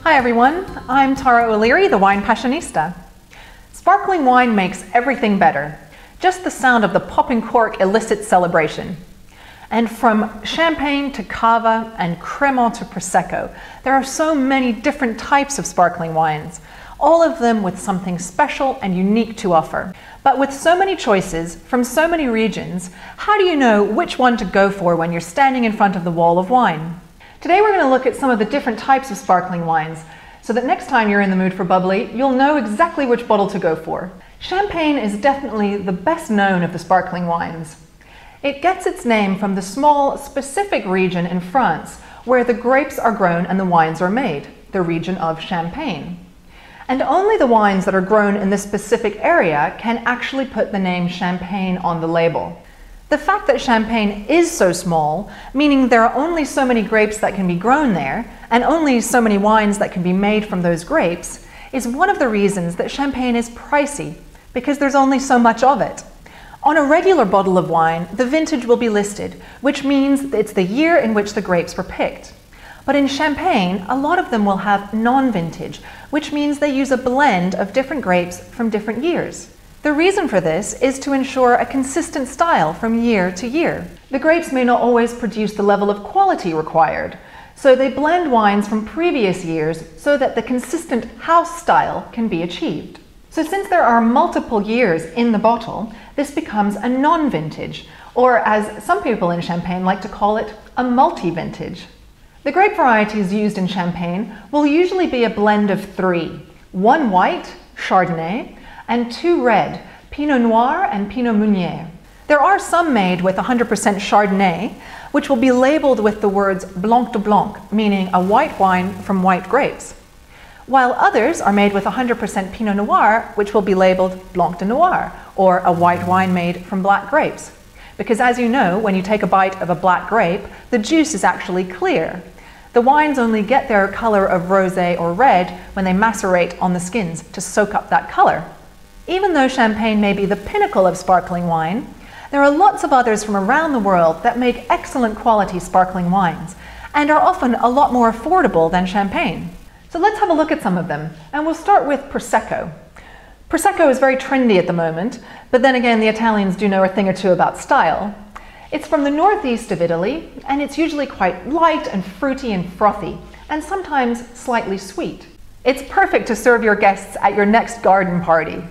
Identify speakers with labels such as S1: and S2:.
S1: Hi everyone, I'm Tara O'Leary, the Wine Passionista. Sparkling wine makes everything better. Just the sound of the popping cork elicits celebration. And from champagne to cava and cremant to prosecco, there are so many different types of sparkling wines, all of them with something special and unique to offer. But with so many choices from so many regions, how do you know which one to go for when you're standing in front of the wall of wine? Today we're going to look at some of the different types of sparkling wines, so that next time you're in the mood for bubbly, you'll know exactly which bottle to go for. Champagne is definitely the best known of the sparkling wines. It gets its name from the small, specific region in France where the grapes are grown and the wines are made, the region of Champagne. And only the wines that are grown in this specific area can actually put the name Champagne on the label. The fact that Champagne is so small, meaning there are only so many grapes that can be grown there, and only so many wines that can be made from those grapes, is one of the reasons that Champagne is pricey, because there's only so much of it. On a regular bottle of wine, the vintage will be listed, which means it's the year in which the grapes were picked. But in Champagne, a lot of them will have non-vintage, which means they use a blend of different grapes from different years. The reason for this is to ensure a consistent style from year to year. The grapes may not always produce the level of quality required, so they blend wines from previous years so that the consistent house style can be achieved. So since there are multiple years in the bottle, this becomes a non-vintage, or as some people in Champagne like to call it, a multi-vintage. The grape varieties used in Champagne will usually be a blend of three: one white, Chardonnay, and two red, Pinot Noir and Pinot Meunier. There are some made with 100% Chardonnay, which will be labeled with the words Blanc de Blanc, meaning a white wine from white grapes, while others are made with 100% Pinot Noir, which will be labeled Blanc de Noir, or a white wine made from black grapes. Because as you know, when you take a bite of a black grape, the juice is actually clear. The wines only get their color of rosé or red when they macerate on the skins to soak up that color. Even though Champagne may be the pinnacle of sparkling wine, there are lots of others from around the world that make excellent quality sparkling wines and are often a lot more affordable than Champagne. So let's have a look at some of them, and we'll start with Prosecco. Prosecco is very trendy at the moment, but then again the Italians do know a thing or two about style. It's from the northeast of Italy, and it's usually quite light and fruity and frothy, and sometimes slightly sweet. It's perfect to serve your guests at your next garden party.